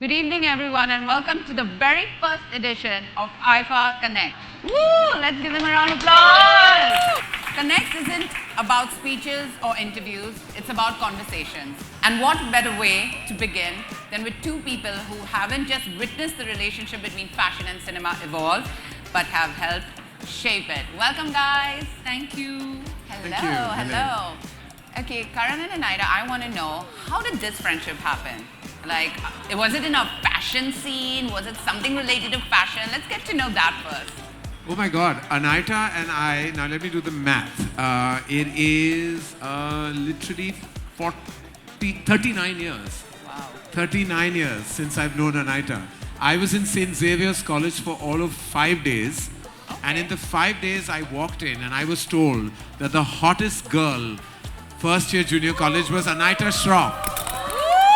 Good evening, everyone, and welcome to the very first edition of IFA Connect. Woo! Let's give them a round of applause. Connect isn't about speeches or interviews, it's about conversations. And what better way to begin than with two people who haven't just witnessed the relationship between fashion and cinema evolve, but have helped shape it. Welcome, guys. Thank you. Hello, Thank you. hello. Okay, Karan and Anaida, I want to know, how did this friendship happen? Like, was it in a fashion scene? Was it something related to fashion? Let's get to know that first. Oh my God, Anaita and I, now let me do the math. It is literally 39 years. Wow. 39 years since I've known Anaita. I was in St. Xavier's College for all of 5 days. And in the 5 days I walked in and I was told that the hottest girl first year junior college was Anaita Shroff.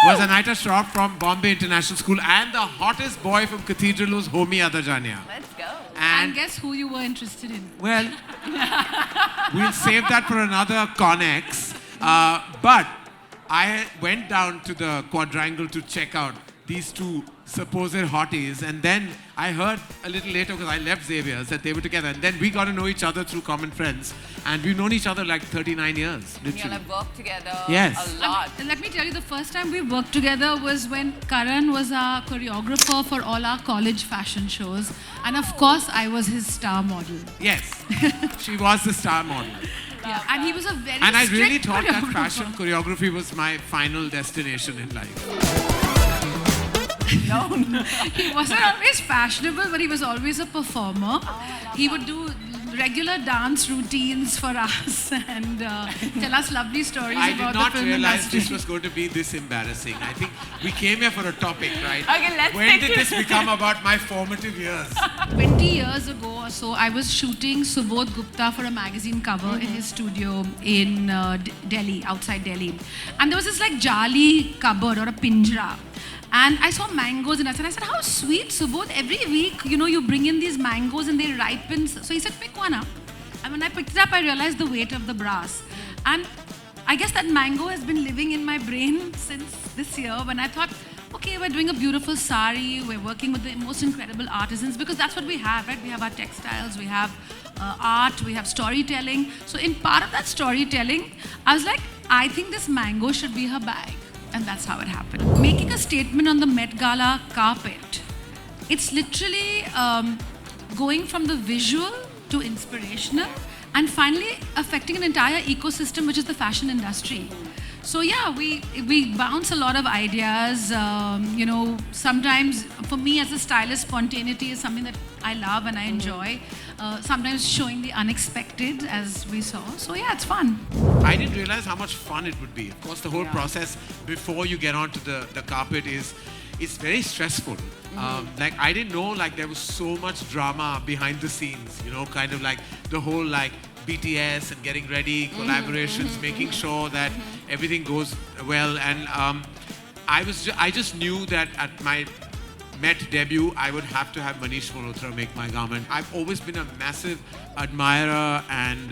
Was Anaita Shroff from Bombay International School, and the hottest boy from Cathedral was Homi Adajania. Let's go. And guess who you were interested in? Well, we'll save that for another Connex. But I went down to the quadrangle to check out these two supposed hotties, and then I heard a little later, because I left Xavier's, that they were together, and then we got to know each other through common friends, and we've known each other like 39 years, You all literally. have worked together Yes. a lot. Let me tell you, the first time we worked together was when Karan was our choreographer for all our college fashion shows. And of course, I was his star model. Yes, she was the star model. Yeah. And he was a very And I strict really thought that choreographer. fashion choreography was my final destination in life. No. He wasn't always fashionable, but he was always a performer. He would do regular dance routines for us and tell us lovely stories I did about not the film realize industry. this was going to be this embarrassing. I think we came here for a topic, right? Okay, let's When take did it. this become about my formative years? 20 years ago or so, I was shooting Subodh Gupta for a magazine cover in his studio in Delhi, outside Delhi. And there was this like jali cupboard or a pinjra. And I saw mangoes in it. And I said, how sweet, Subodh. Every week, you bring in these mangoes and they ripen. So he said, pick one up. And when I picked it up, I realized the weight of the brass. And I guess that mango has been living in my brain since this year when I thought, okay, we're doing a beautiful sari, we're working with the most incredible artisans, because that's what we have, right? We have our textiles, we have art, we have storytelling. So in part of that storytelling, I was like, I think this mango should be her bag. And that's how it happened. Making a statement on the Met Gala carpet, it's literally going from the visual to inspirational and finally affecting an entire ecosystem, which is the fashion industry. So yeah, we bounce a lot of ideas. Sometimes for me as a stylist, spontaneity is something that I love and I enjoy. Sometimes showing the unexpected, as we saw. So yeah, it's fun. I didn't realize how much fun it would be. Of course, the whole process before you get onto the carpet is very stressful. Like I didn't know like there was so much drama behind the scenes. Kind of like the whole like BTS and getting ready, collaborations, making sure that everything goes well. And I just knew that at my Met debut, I would have to have Manish Malhotra make my garment. I've always been a massive admirer and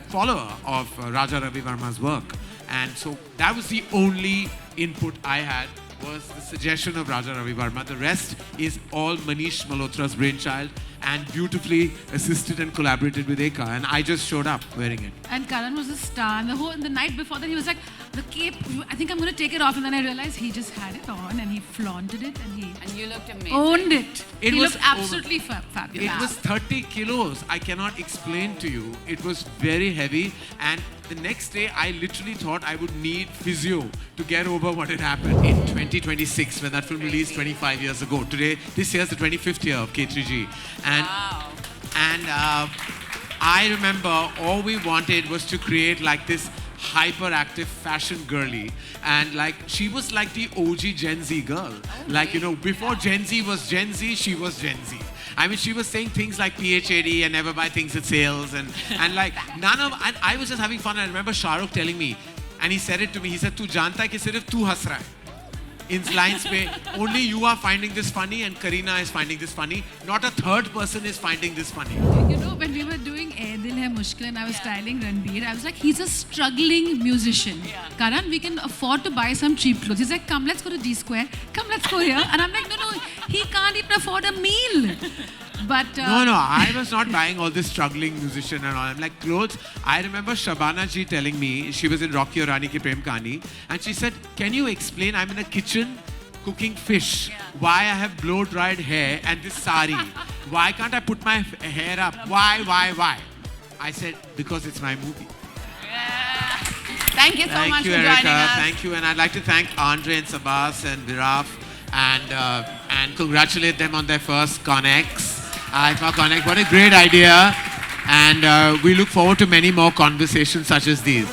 follower of Raja Ravi Verma's work. And so that was the only input I had, was the suggestion of Raja Ravi Verma. The rest is all Manish Malhotra's brainchild and beautifully assisted and collaborated with Eka. And I just showed up wearing it. And Karan was a star. And the night before that, he was like, the cape, I think I'm going to take it off. And then I realized he just had it on and he flaunted it and he And you looked amazing. owned it. It He was looked absolutely fabulous. It was 30 kilos. I cannot explain to you. It was very heavy. And the next day, I literally thought I would need physio to get over what had happened in 2026 when that film released 25 years ago. This year's the 25th year of K3G. Wow. And I remember all we wanted was to create like this hyperactive fashion girly, and like she was like the OG Gen Z girl. Like before Gen Z was Gen Z, she was Gen Z. I mean, she was saying things like PHAD and never buy things at sales, and like and I was just having fun. I remember Shah Rukh telling me, and he said it to me. He said, "Tu janta hai ki sirf tu has raha hai." in lines where only you are finding this funny and Kareena is finding this funny. Not a third person is finding this funny. You know, when we were doing Ae Dil Hai Mushkil and I was styling Ranbir, I was like, he's a struggling musician. Karan, we can afford to buy some cheap clothes. He's like, come, let's go to G Square. Come, let's go here. And I'm like, no, he can't even afford a meal. But No, I was not buying all this struggling musician and all. I'm like, clothes. I remember Shabana ji telling me, she was in Rocky Aur Rani Ki Prem Kahani, and she said, can you explain, I'm in a kitchen cooking fish, why I have blow-dried hair and this sari? Why can't I put my hair up? Why? I said, because it's my movie. Thank you so much Thank you, for Erica. joining us. Thank you. And I'd like to thank Andre and Sabas and Viraf and congratulate them on their first Connex. IFA Connect. What a great idea. And we look forward to many more conversations such as these.